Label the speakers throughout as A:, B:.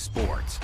A: Sports.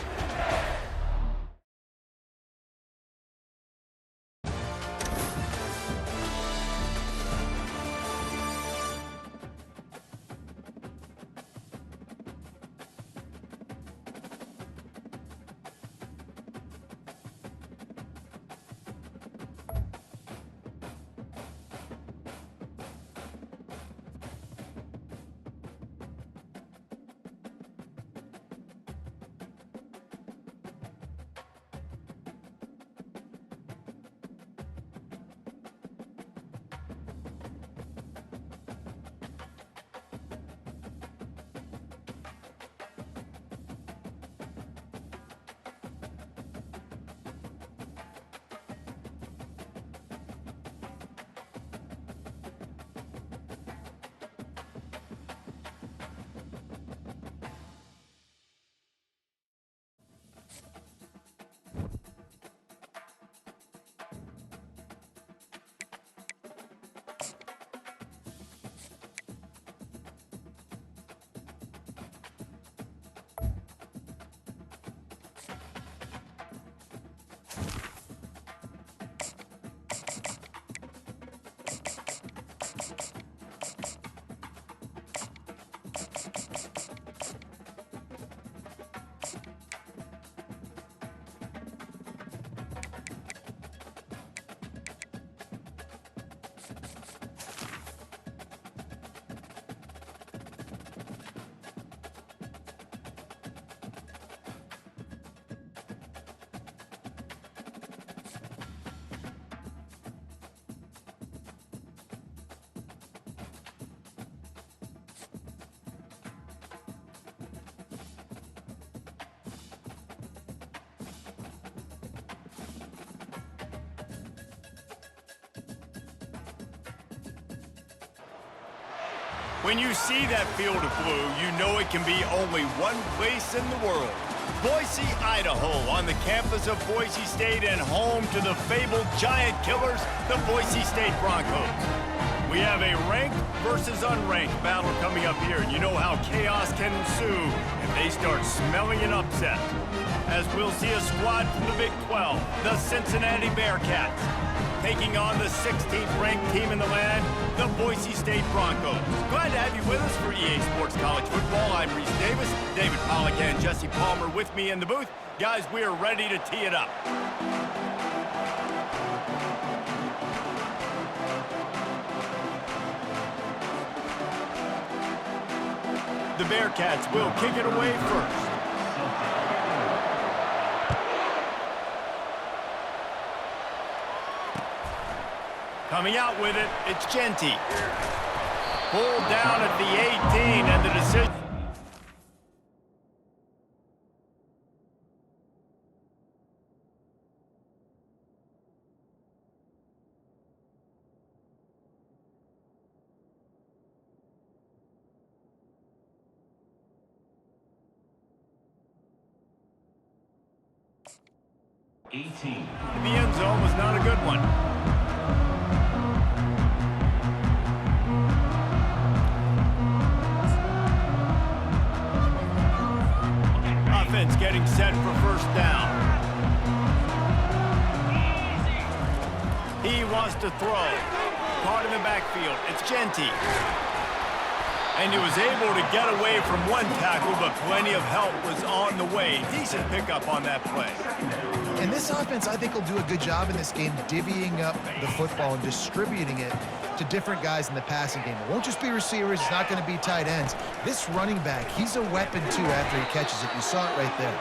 A: When you see that field of blue, you know it can be only one place in the world. Boise, Idaho, on the campus of Boise State and home to the fabled giant killers, the Boise State Broncos. We have a ranked versus unranked battle coming up here, and you know how chaos can ensue if they start smelling an upset. As we'll see a squad from the Big 12, the Cincinnati Bearcats, taking on the 16th ranked team in the land, the Boise State Broncos. Glad to have you with us for EA Sports College Football. I'm Reese Davis, David Pollack and Jesse Palmer with me in the booth. Guys, we are ready to tee it up. The Bearcats will kick it away first. Coming out with it, it's Genty. Pulled down at the 18, and the decision. The end zone was not a good one. Offense getting set for first down. He wants to throw. Caught in the backfield. It's Genty. And he was able to get away from one tackle, but plenty of help was on the way. Decent pickup on that play.
B: And this offense, I think, will do a good job in this game divvying up the football and distributing it to different guys in the passing game. It won't just be receivers. It's not going to be tight ends. This running back, he's a weapon, too, after he catches it. You saw it right there.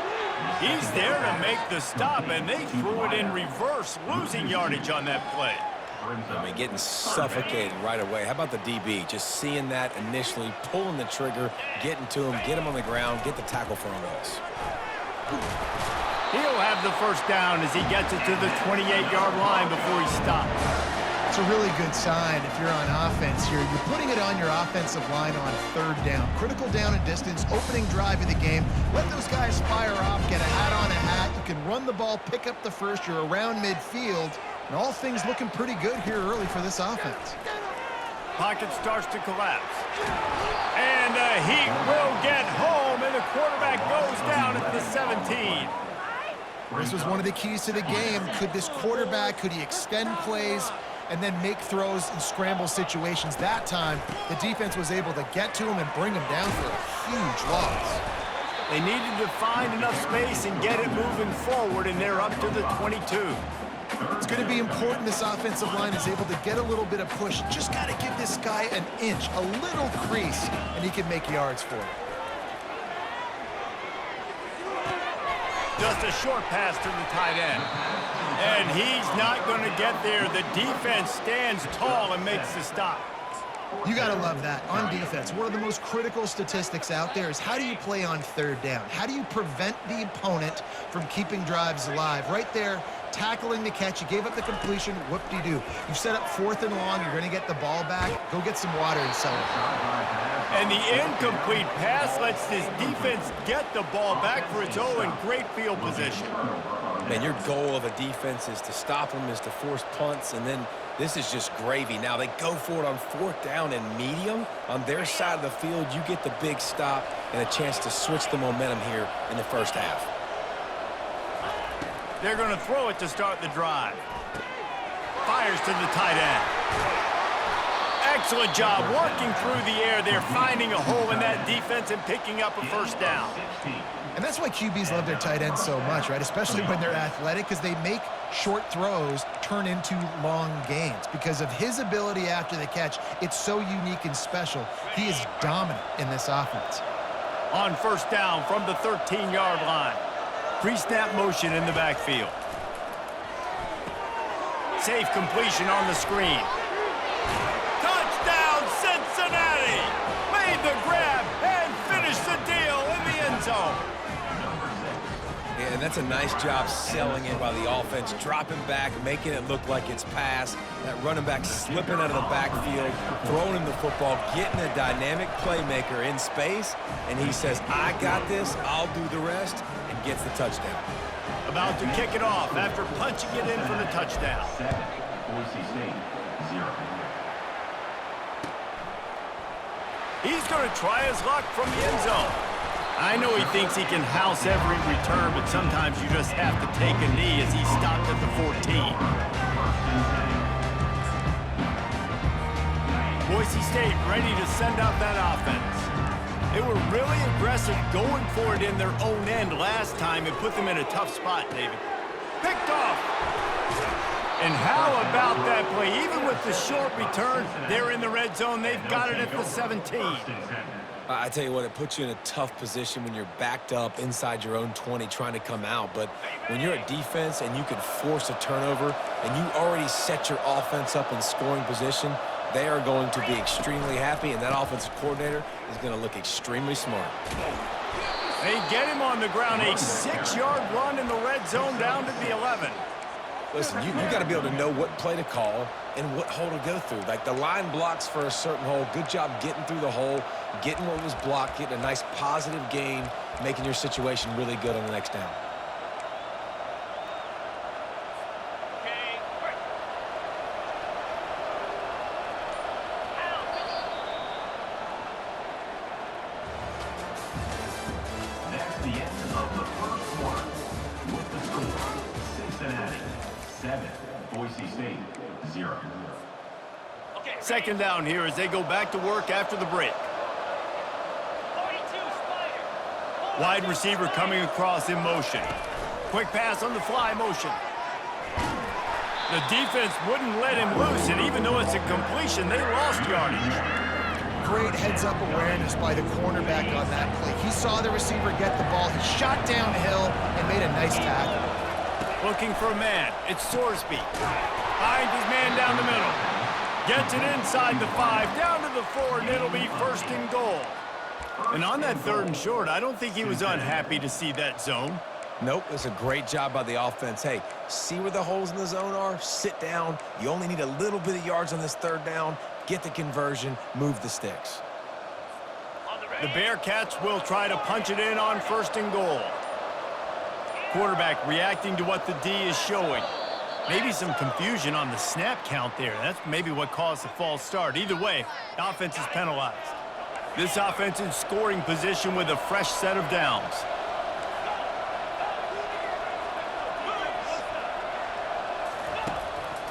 A: He's there to make the stop, and they threw it in reverse, losing yardage on that play.
C: I mean, getting suffocated right away. How about the DB? Just seeing that initially, pulling the trigger, getting to him, get him on the ground, get the tackle for a loss.
A: He'll have the first down as he gets it to the 28-yard line before he stops.
B: It's a really good sign if you're on offense here. You're putting it on your offensive line on third down. Critical down and distance, opening drive of the game. Let those guys fire off, get a hat on a hat. You can run the ball, pick up the first. You're around midfield. And all things looking pretty good here early for this offense.
A: Pocket starts to collapse. And the Heat will get home, and the quarterback goes down at the 17.
B: This was one of the keys to the game. Could this quarterback, could he extend plays and then make throws in scramble situations? That time, the defense was able to get to him and bring him down for a huge loss.
A: They needed to find enough space and get it moving forward, and they're up to the 22.
B: It's going to be important this offensive line is able to get a little bit of push. Just got to give this guy an inch, a little crease, and he can make yards for it.
A: Just a short pass to the tight end. And he's not going to get there. The defense stands tall and makes the stop.
B: You got to love that. On defense, one of the most critical statistics out there is how do you play on third down? How do you prevent the opponent from keeping drives alive? Right there, tackling the catch. You gave up the completion. Whoop-de-doo. You've set up 4th and long. You're going to get the ball back. Go get some water and sell it.
A: And the incomplete pass lets this defense get the ball back for its own great field position.
C: Man, your goal of a defense is to stop them, is to force punts, and then this is just gravy. Now they go for it on 4th down and medium. On their side of the field, you get the big stop and a chance to switch the momentum here in the first half.
A: They're going to throw it to start the drive. Fires to the tight end. Excellent job working through the air there, finding a hole in that defense and picking up a first down.
B: And that's why QBs love their tight ends so much, right? Especially when they're athletic, because they make short throws turn into long gains. Because of his ability after the catch, it's so unique and special. He is dominant in this offense.
A: On first down from the 13-yard line. Pre-snap motion in the backfield. Safe completion on the screen. Touchdown, Cincinnati! Made the grab and finished the deal in the end zone.
C: And that's a nice job selling it by the offense, dropping back, making it look like it's pass. That running back slipping out of the backfield, throwing him the football, getting a dynamic playmaker in space, and he says, I got this, I'll do the rest, and gets the touchdown.
A: About to kick it off after punching it in for the touchdown.
D: 7, Boise State, 0.
A: He's going to try his luck from the end zone. I know he thinks he can house every return, but sometimes you just have to take a knee as he stopped at the 14. Boise State ready to send out that offense. They were really aggressive going for it in their own end last time and put them in a tough spot, David. Picked off. And how about that play? Even with the short return, they're in the red zone. They've got it at the 17.
C: I tell you what, it puts you in a tough position when you're backed up inside your own 20 trying to come out. But when you're a defense and you can force a turnover and you already set your offense up in scoring position, they are going to be extremely happy, and that offensive coordinator is going to look extremely smart.
A: They get him on the ground, a 6-yard run in the red zone down to the 11.
C: Listen, you got to be able to know what play to call and what hole to go through. Like the line blocks for a certain hole. Good job getting through the hole, getting what was blocked, getting a nice positive gain, making your situation really good on the next down.
D: That's the end of the first quarter. With the score, Cincinnati 7, Boise State 0.
A: Second down here as they go back to work after the break. Wide receiver coming across in motion. Quick pass on the fly motion. The defense wouldn't let him loose, and even though it's a completion, they lost yardage.
B: Great heads-up awareness by the cornerback on that play. He saw the receiver get the ball. He shot downhill and made a nice tackle.
A: Looking for a man. It's Sorsby. Finds his man down the middle. Gets it inside the 5, down to the 4, and it'll be first and goal. And on that 3rd and short, I don't think he was unhappy to see that zone.
C: Nope, it's a great job by the offense. Hey, see where the holes in the zone are? Sit down. You only need a little bit of yards on this 3rd down. Get the conversion, move the sticks.
A: The Bearcats will try to punch it in on 1st and goal. Quarterback reacting to what the D is showing. Maybe some confusion on the snap count there. That's maybe what caused the false start. Either way, the offense is penalized. This offense in scoring position with a fresh set of downs.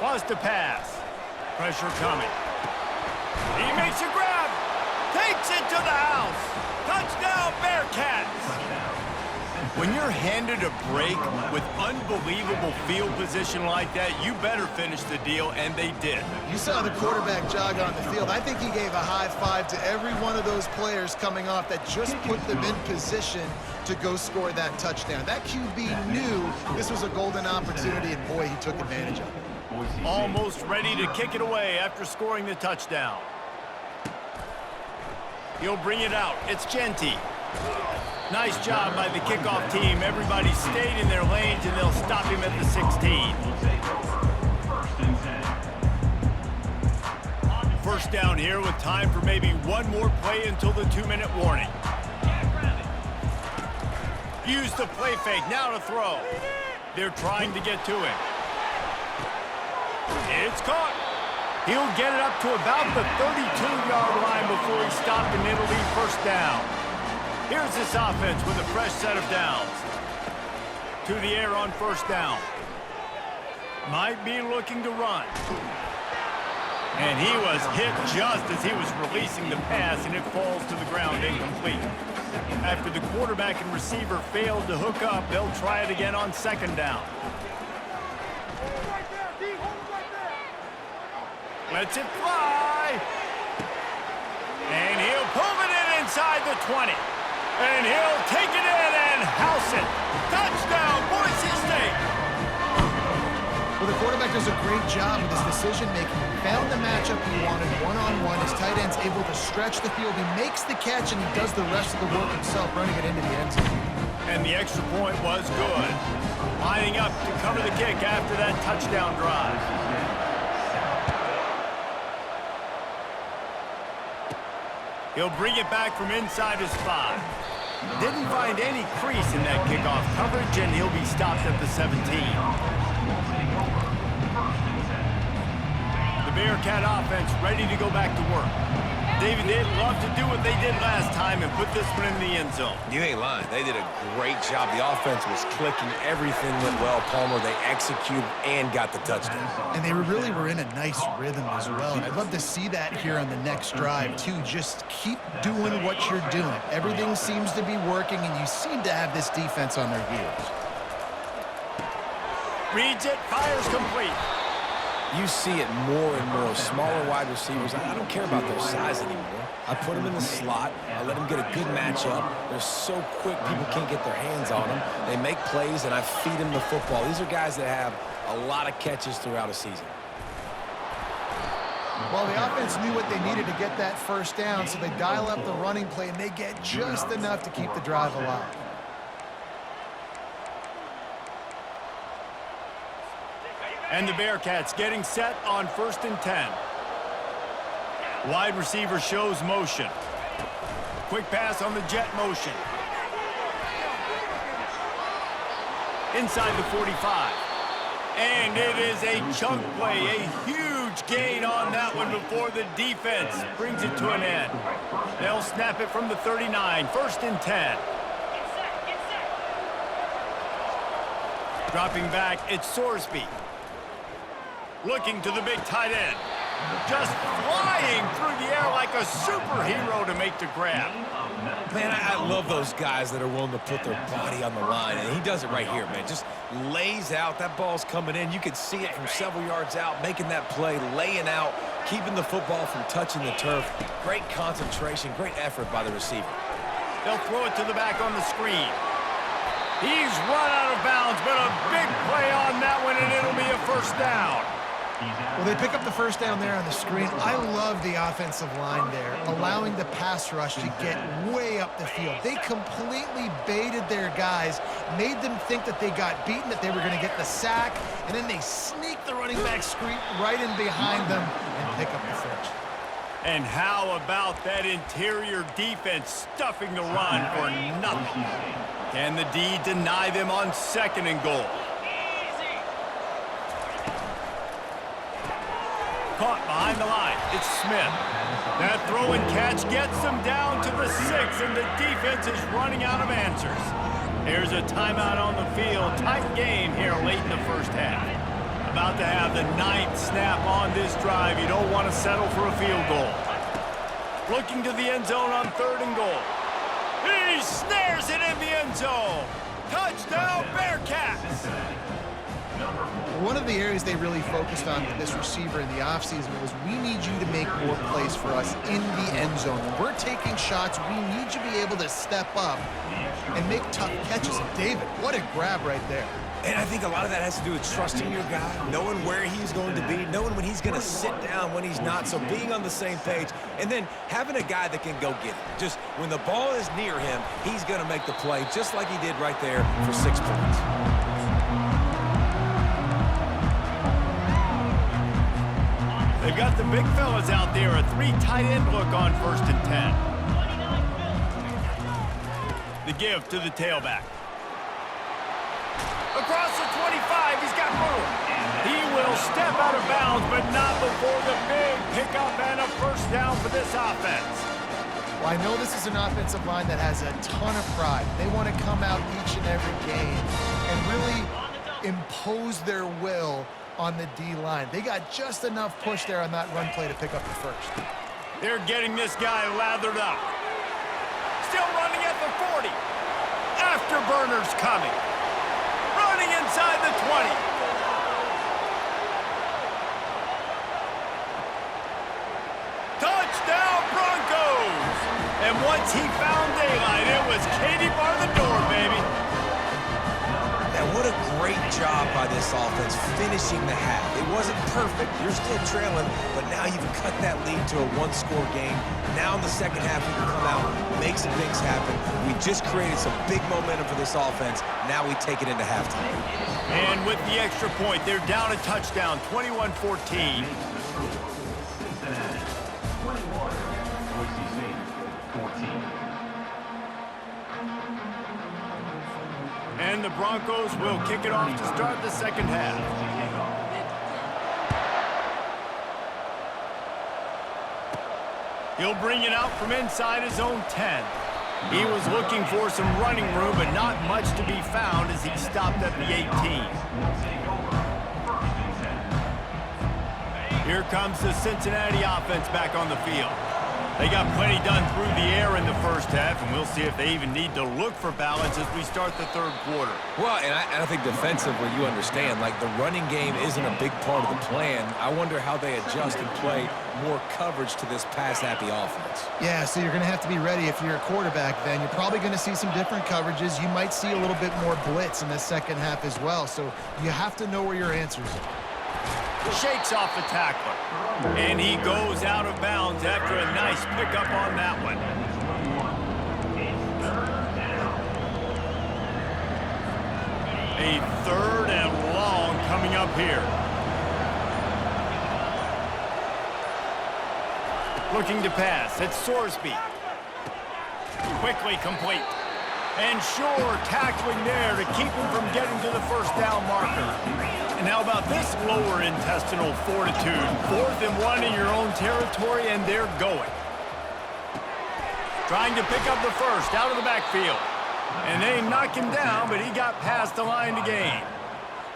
A: Wants to pass. Pressure coming. He makes a grab. Takes it to the house. Touchdown, Bearcats. When you're handed a break with unbelievable field position like that, you better finish the deal, and they did.
B: You saw the quarterback jog on the field. I think he gave a high five to every one of those players coming off that just put them in position to go score that touchdown. That QB knew this was a golden opportunity, and boy, he took advantage of it.
A: Almost ready to kick it away after scoring the touchdown. He'll bring it out. It's Genti. Nice job by the kickoff team. Everybody stayed in their lanes, and they'll stop him at the 16. First down here with time for maybe one more play until the 2-minute warning. Use the play fake. Now to throw. They're trying to get to him. It's caught. He'll get it up to about the 32-yard line before he's stopped, and it'll be first down. Here's this offense with a fresh set of downs. To the air on first down. Might be looking to run. And he was hit just as he was releasing the pass, and it falls to the ground incomplete. After the quarterback and receiver failed to hook up, they'll try it again on second down. Lets it fly. And he'll pull it in inside the 20. And he'll take it in and house it. Touchdown, Boise State.
B: Well, the quarterback does a great job with his decision-making. He found the matchup he wanted one-on-one. His tight end's able to stretch the field. He makes the catch, and he does the rest of the work himself, running it into the end zone.
A: And the extra point was good. Lining up to cover the kick after that touchdown drive. He'll bring it back from inside his 5. Didn't find any crease in that kickoff coverage, and he'll be stopped at the 17. The Bearcat offense ready to go back to work. David, they'd love to do what they did last time and put this one in the end zone.
C: You ain't lying. They did a great job. The offense was clicking. Everything went well, Palmer. They executed and got the touchdown.
B: And they really were in a nice rhythm as well. And I'd love to see that here on the next drive, too. Just keep doing what you're doing. Everything seems to be working, and you seem to have this defense on their heels.
A: Reads it, fires complete.
C: You see it more and more. Smaller wide receivers, I don't care about their size anymore. I put them in the slot. I let them get a good matchup. They're so quick, people can't get their hands on them. They make plays, and I feed them the football. These are guys that have a lot of catches throughout a season.
B: Well, the offense knew what they needed to get that first down, so they dial up the running play, and they get just enough to keep the drive alive.
A: And the Bearcats getting set on 1st and 10. Wide receiver shows motion. Quick pass on the jet motion. Inside the 45. And it is a chunk play, a huge gain on that one before the defense brings it to an end. They'll snap it from the 39, 1st and 10. Dropping back, it's Sorsby. Looking to the big tight end. Just flying through the air like a superhero to make the grab.
C: Man, I love those guys that are willing to put their body on the line, and he does it right here, man. Just lays out. That ball's coming in. You can see it from several yards out, making that play, laying out, keeping the football from touching the turf. Great concentration, great effort by the receiver.
A: They'll throw it to the back on the screen. He's run out of bounds, but a big play on that one, and it'll be a first down.
B: Well, they pick up the first down there on the screen. I love the offensive line there, allowing the pass rush to get way up the field. They completely baited their guys, made them think that they got beaten, that they were going to get the sack, and then they sneak the running back screen right in behind them and pick up the first.
A: And how about that interior defense stuffing the run for nothing? Can the D deny them on 2nd and goal? caught behind the line. It's Smith. That throw and catch gets them down to the 6, and the defense is running out of answers. Here's a timeout on the field. Tight game here late in the first half. About to have the 9th snap on this drive. You don't want to settle for a field goal. Looking to the end zone on 3rd and goal. He snares it in the end zone. Touchdown, Bearcats!
B: One of the areas they really focused on with this receiver in the offseason was we need you to make more plays for us in the end zone. When we're taking shots, we need you to be able to step up and make tough catches. And David, what a grab right there.
C: And I think a lot of that has to do with trusting your guy, knowing where he's going to be, knowing when he's going to sit down, when he's not, so being on the same page, and then having a guy that can go get it. Just when the ball is near him, he's going to make the play, just like he did right there for 6 points.
A: They've got the big fellas out there, a 3 tight end look on 1st and 10. The give to the tailback. Across the 25, he's got room. He will step out of bounds, but not before the big pickup and a first down for this offense.
B: Well, I know this is an offensive line that has a ton of pride. They want to come out each and every game and really impose their will on the D-line. They got just enough push there on that run play to pick up the first.
A: They're getting this guy lathered up. Still running at the 40. Afterburners coming. Running inside the 20. Touchdown, Broncos! And once he found daylight, it was Katie bar the door, baby.
C: And what a great job by this offense finishing the half. It wasn't perfect. You're still trailing, but now you've cut that lead to a 1-score game. Now in the second half, we can come out, make some things happen. We just created some big momentum for this offense. Now we take it into halftime.
A: And with the extra point, they're down a touchdown, 21-14.
D: Cincinnati, 21. Boise State, 14.
A: And the Broncos will kick it off to start the second half. He'll bring it out from inside his own 10. He was looking for some running room, but not much to be found as he stopped at the 18. Here comes the Cincinnati offense back on the field. They got plenty done through the air in the first half, and we'll see if they even need to look for balance as we start the 3rd quarter.
C: Well, and I think defensively, you understand, like the running game isn't a big part of the plan. I wonder how they adjust and play more coverage to this pass-happy offense.
B: Yeah, so you're going to have to be ready if you're a quarterback then. You're probably going to see some different coverages. You might see a little bit more blitz in the second half as well, so you have to know where your answers are.
A: Shakes off the tackler. And he goes out of bounds after a nice pickup on that one. A 3rd and long coming up here. Looking to pass. It's Sorsby. Quickly complete. And Shore tackling there to keep him from getting to the first down marker. And how about this lower intestinal fortitude? 4th and 1 in your own territory, and they're going. Trying to pick up the first out of the backfield. And they knock him down, but he got past the line to gain.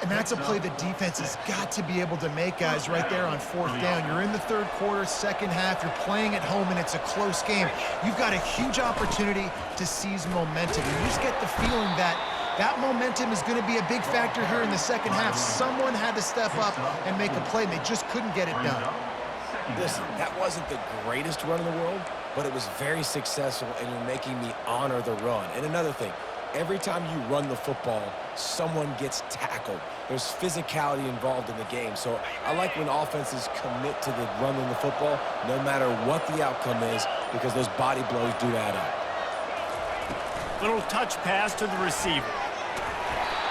B: And that's a play the defense has got to be able to make, guys, right there on 4th down. You're in the 3rd quarter, second half. You're playing at home, and it's a close game. You've got a huge opportunity to seize momentum. And you just get the feeling that that momentum is going to be a big factor here in the second half. Someone had to step up and make a play, and they just couldn't get it done.
C: Listen, that wasn't the greatest run in the world, but it was very successful, and you're making me honor the run. And another thing, every time you run the football, someone gets tackled. There's physicality involved in the game. So I like when offenses commit to the running the football, no matter what the outcome is, because those body blows do add up.
A: Little touch pass to the receiver.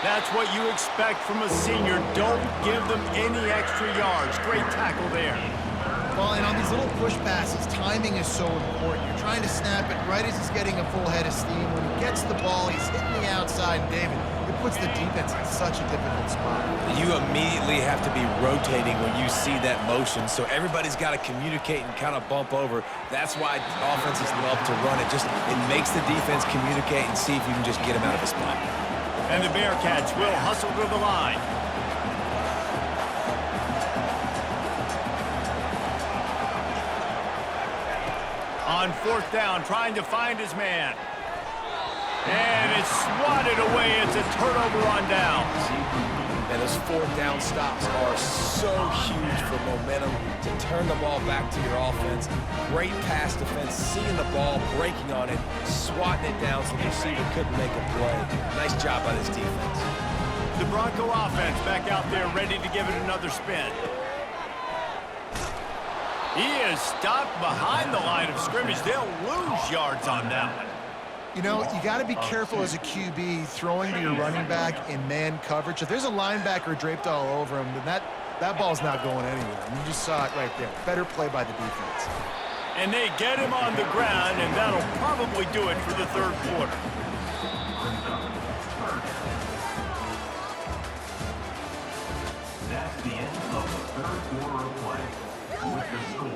A: That's what you expect from a senior. Don't give them any extra yards. Great tackle there.
B: Well, and on these little push passes, timing is so important. You're trying to snap it right as he's getting a full head of steam. When he gets the ball, he's hitting the outside, and David, it puts the defense in such a difficult spot.
C: You immediately have to be rotating when you see that motion, so everybody's got to communicate and kind of bump over. That's why offenses love to run it. It makes the defense communicate and see if you can just get him out of a spot.
A: And the Bearcats will hustle to the line. On fourth down, trying to find his man. And it's swatted away. It's a turnover on downs.
C: And those fourth down stops are so huge for momentum to turn the ball back to your offense. Great pass defense, seeing the ball, breaking on it, swatting it down so the receiver couldn't make a play. Nice job by this defense.
A: The Bronco offense back out there ready to give it another spin. He is stopped behind the line of scrimmage. They'll lose yards on that one.
B: You know, you got to be careful as a QB throwing to your running back in man coverage. If there's a linebacker draped all over him, then that ball's not going anywhere. And you just saw it right there. Better play by the defense.
A: And they get him on the ground, and that'll probably do it for the third quarter.
D: That's the end of the third quarter of play. With the score.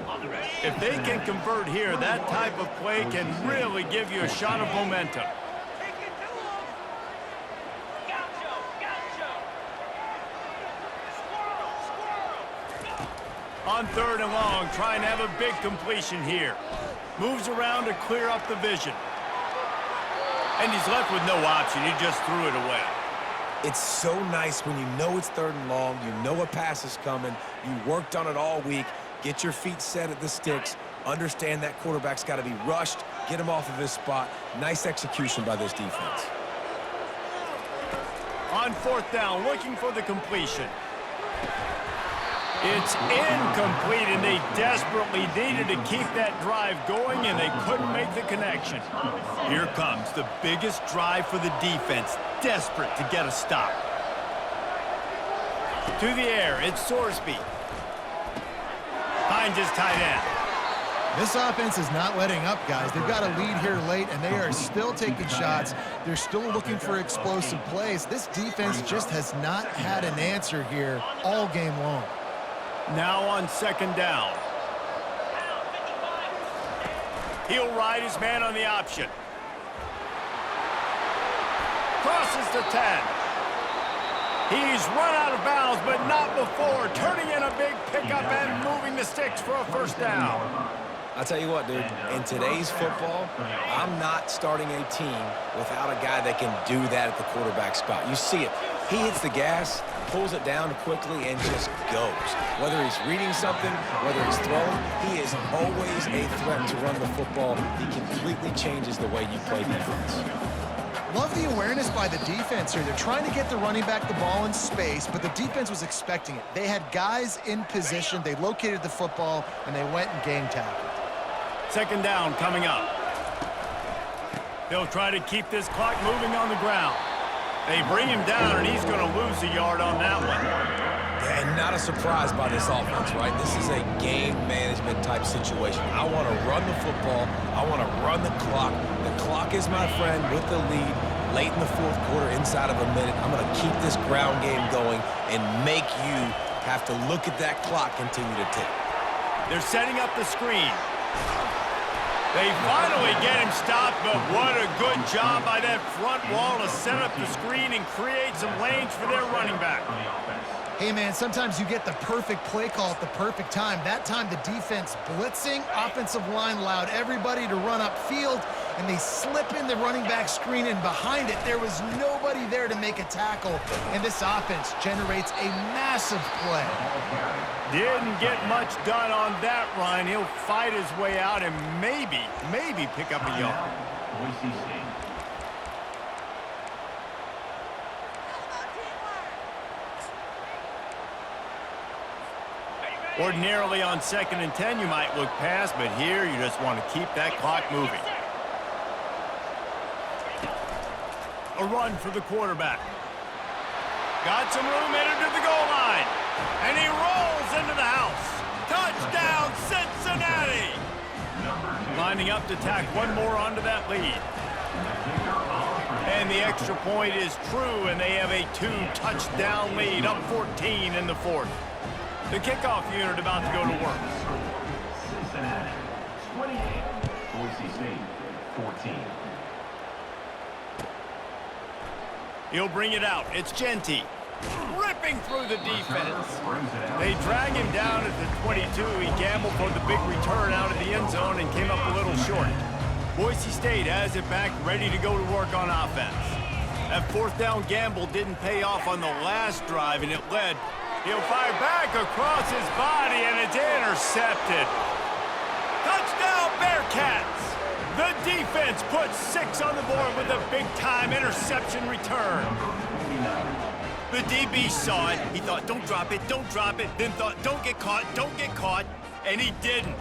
A: If they can convert here, that type of play can really give you a shot of momentum. On third and long, trying to have a big completion here. Moves around to clear up the vision. And he's left with no option. He just threw it away.
C: It's so nice when you know it's third and long, you know a pass is coming, you worked on it all week, get your feet set at the sticks, understand that quarterback's got to be rushed, get him off of his spot. Nice execution by this defense.
A: On fourth down, looking for the completion. It's incomplete, and they desperately needed to keep that drive going, and they couldn't make the connection. Here comes the biggest drive for the defense, desperate to get a stop. To the air, it's Sorsby. Finds his tight end.
B: This offense is not letting up, guys. They've got a lead here late, and they are still taking shots. They're still looking for explosive plays. This defense just has not had an answer here all game long.
A: Now on second down. He'll ride his man on the option. Crosses the 10. He's run out of bounds, but not before. Turning in a big pickup and moving the sticks for a first down.
C: I'll tell you what, dude, in today's football, I'm not starting a team without a guy that can do that at the quarterback spot. You see it. He hits the gas, pulls it down quickly, and just goes. Whether he's reading something, whether he's throwing, he is always a threat to run the football. He completely changes the way you play defense.
B: Love the awareness by the defense here. They're trying to get the running back the ball in space, but the defense was expecting it. They had guys in position. They located the football, and they went and game tackled.
A: Second down coming up. They'll try to keep this clock moving on the ground. They bring him down, and he's going to lose a yard on that one.
C: Yeah, and not a surprise by this offense, right? This is a game management type situation. I want to run the football. I want to run the clock. The clock is my friend with the lead. Late in the fourth quarter, inside of a minute, I'm going to keep this ground game going and make you have to look at that clock continue to tick.
A: They're setting up the screen. They finally get him stopped, but what a good job by that front wall to set up the screen and create some lanes for their running back.
B: Hey, man, sometimes you get the perfect play call at the perfect time. That time, the defense blitzing, offensive line allowed everybody to run upfield, and they slip in the running back screen, and behind it, there was nobody there to make a tackle, and this offense generates a massive play.
A: Didn't get much done on that run. He'll fight his way out and maybe pick up a yard.
D: Boise State.
A: Ordinarily on 2nd and 10, you might look past, but here you just want to keep that clock moving. A run for the quarterback. Got some room headed to the goal line. And he rolls into the house. Touchdown, Cincinnati! Lining up to tack one more onto that lead. And the extra point is true, and they have a 2-touchdown lead, up 14 in the fourth. The kickoff unit about to go to work.
D: Cincinnati, 28. Boise State, 14.
A: He'll bring it out. It's Genty. Ripping through the defense. They drag him down at the 22. He gambled for the big return out of the end zone and came up a little short. Boise State has it back, ready to go to work on offense. That fourth down gamble didn't pay off on the last drive, and it led. He'll fire back across his body, and it's intercepted. Touchdown, Bearcats! The defense puts 6 on the board with a big-time interception return. The DB saw it. He thought, don't drop it, then thought, don't get caught, and he didn't.